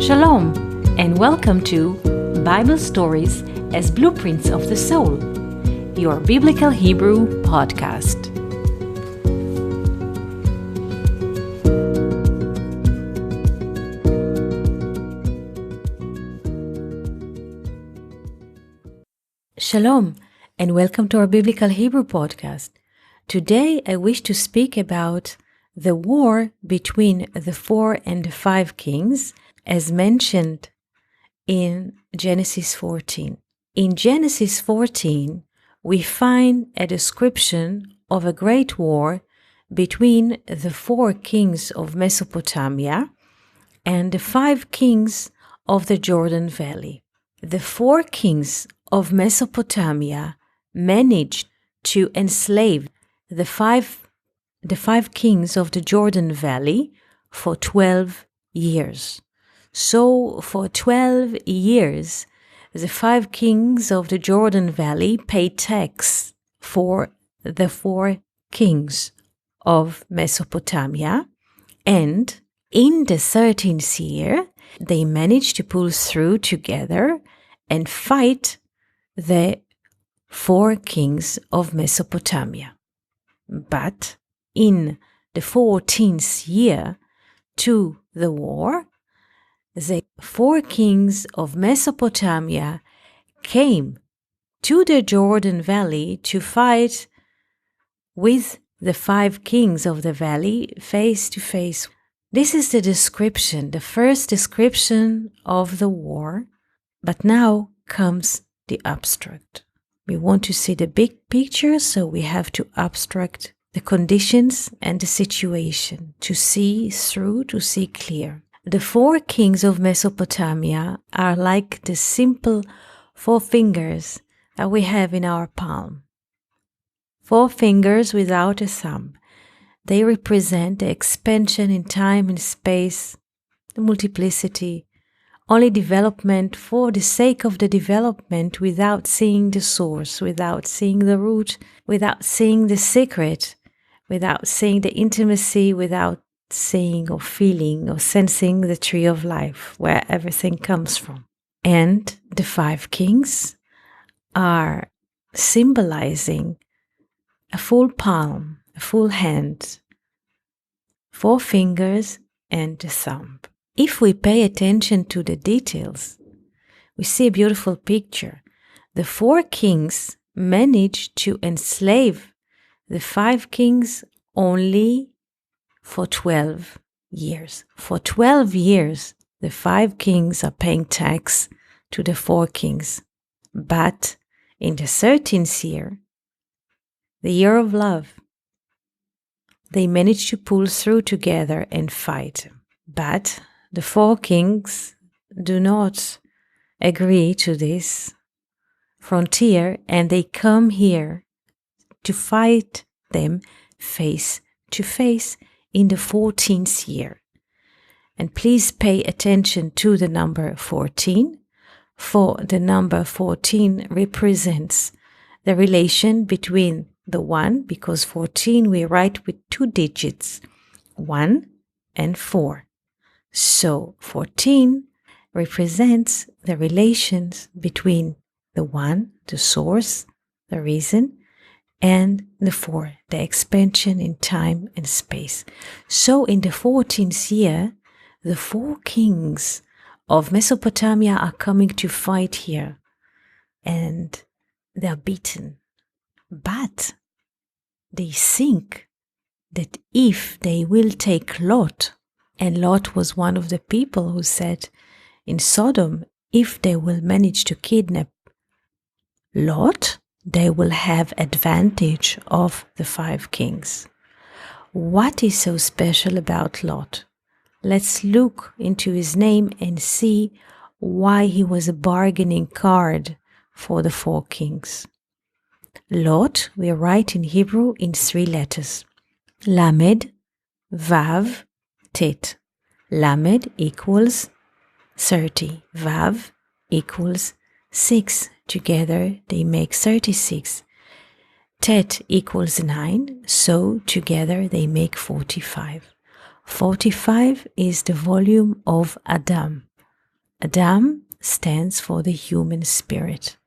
Shalom, and welcome to Bible Stories as Blueprints of the Soul, your Biblical Hebrew podcast. Shalom, and welcome to our Biblical Hebrew podcast. Today I wish to speak about the war between the 4 and the 5 kings, as mentioned in Genesis 14. In Genesis 14, we find a description of a great war between the 4 kings of Mesopotamia and the 5 kings of the Jordan Valley. The 4 kings of Mesopotamia managed to enslave the five kings of the Jordan Valley for 12 years. So for 12 years, the 5 kings of the Jordan Valley paid tax for the 4 kings of Mesopotamia. And in the 13th year, they managed to pull through together and fight the 4 kings of Mesopotamia. But in the 14th year to the war, the 4 kings of Mesopotamia came to the Jordan Valley to fight with the 5 kings of the valley face to face. This is the description, the first description of the war, but now comes the abstract. We want to see the big picture, so we have to abstract the conditions and the situation to see through, to see clear. The 4 kings of Mesopotamia are like the simple 4 fingers that we have in our palm. 4 fingers without a thumb. They represent the expansion in time and space, the multiplicity, only development for the sake of the development without seeing the source, without seeing the root, without seeing the secret, without seeing the intimacy, without seeing or feeling or sensing the tree of life where everything comes from. And the 5 kings are symbolizing a full palm, a full hand, 4 fingers and a thumb. If we pay attention to the details, we see a beautiful picture. The 4 kings managed to enslave the 5 kings only for 12 years. For 12 years, the 5 kings are paying tax to the 4 kings. But in the 13th year, the year of love, they managed to pull through together and fight. But the 4 kings do not agree to this frontier, and they come here to fight them face to face in the 14th year. And please pay attention to the number 14, for the number 14 represents the relation between the 1, because 14 we write with 2 digits, 1 and 4. So 14 represents the relations between the 1, the source, the reason, and the 4, the expansion in time and space. So in the 14th year, the 4 kings of Mesopotamia are coming to fight here, and they are beaten. But they think that if they will take Lot, and Lot was one of the people who said in Sodom, if they will manage to kidnap Lot, they will have advantage of the 5 kings. What is so special about Lot? Let's look into his name and see why he was a bargaining card for the 4 kings. Lot, we write in Hebrew in 3 letters. Lamed, Vav, Tet. Lamed equals 30. Vav equals 6. Together they make 36. Tet equals 9, so together they make 45. 45 is the volume of Adam. Adam stands for the human spirit.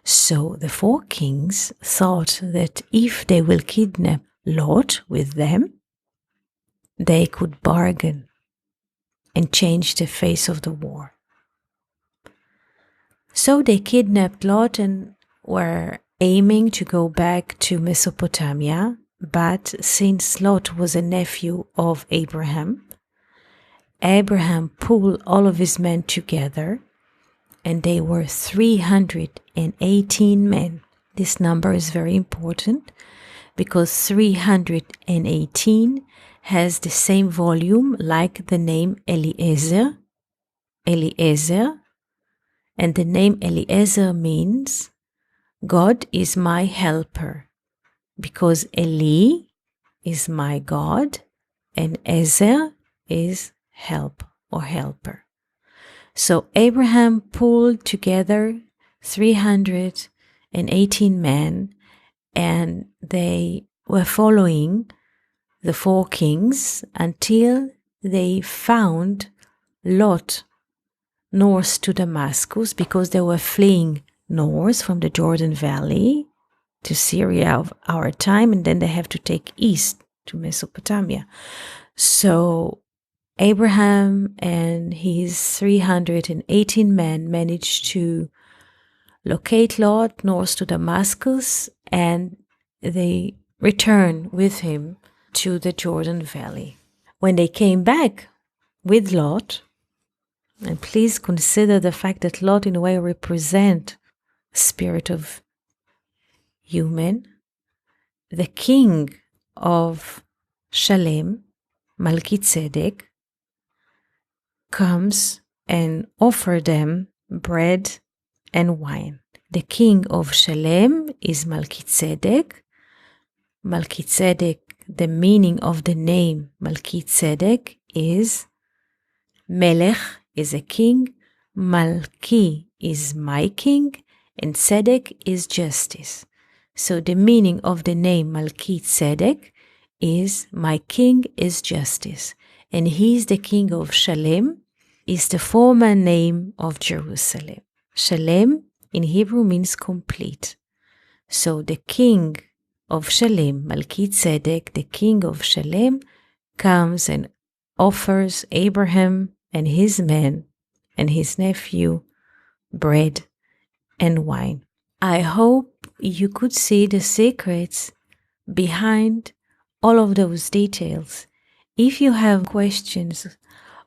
So the 4 kings thought that if they will kidnap Lot with them, they could bargain and change the face of the war. So they kidnapped Lot and were aiming to go back to Mesopotamia, but since Lot was a nephew of Abraham pulled all of his men together, and they were 318 men. This number is very important because 318 has the same volume like the name Eliezer, and the name Eliezer means God is my helper, because Eli is my God and Ezer is help or helper. So Abraham pulled together 318 men, and they were following the 4 kings until they found Lot north to Damascus, because they were fleeing north from the Jordan Valley to Syria of our time, and then they have to take east to Mesopotamia. So Abraham and his 318 men managed to locate Lot north to Damascus, and they returned with him to the Jordan Valley. When they came back with Lot, and please consider the fact that Lot in a way represents the spirit of human, the king of Shalem, Melchizedek, comes and offers them bread and wine. The king of Shalem is Melchizedek. Melchizedek, the meaning of the name Melchizedek is Melech is a king, Malki is my king, and Tzedek is justice. So the meaning of the name Melchizedek is my king is justice, and he is the king of Shalem, is the former name of Jerusalem. Shalem in Hebrew means complete. So the king of Shalem, Melchizedek, the king of Shalem, comes and offers Abraham and his men and his nephew bread and wine. I hope you could see the secrets behind all of those details. If you have questions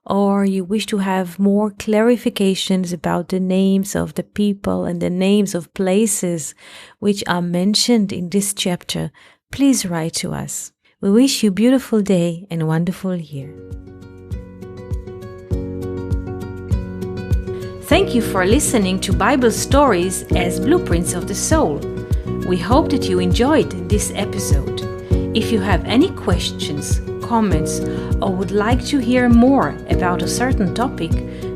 or you wish to have more clarifications about the names of the people and the names of places which are mentioned in this chapter, please write to us. We wish you a beautiful day and wonderful year. Thank you for listening to Bible Stories as Blueprints of the Soul. We hope that you enjoyed this episode. If you have any questions, comments, or would like to hear more about a certain topic,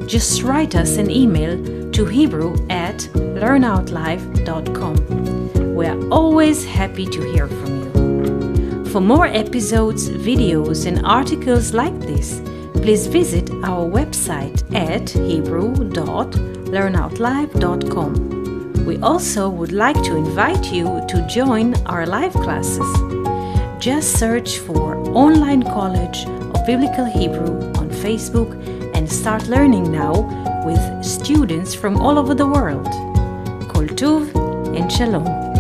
just write us an email to hebrew@learnoutlive.com. We are always happy to hear from you. For more episodes, videos, and articles like this, please visit our website at hebrew.learnoutlive.com. We also would like to invite you to join our live classes. Just search for Online College of Biblical Hebrew on Facebook and start learning now with students from all over the world. Koltuv and Shalom.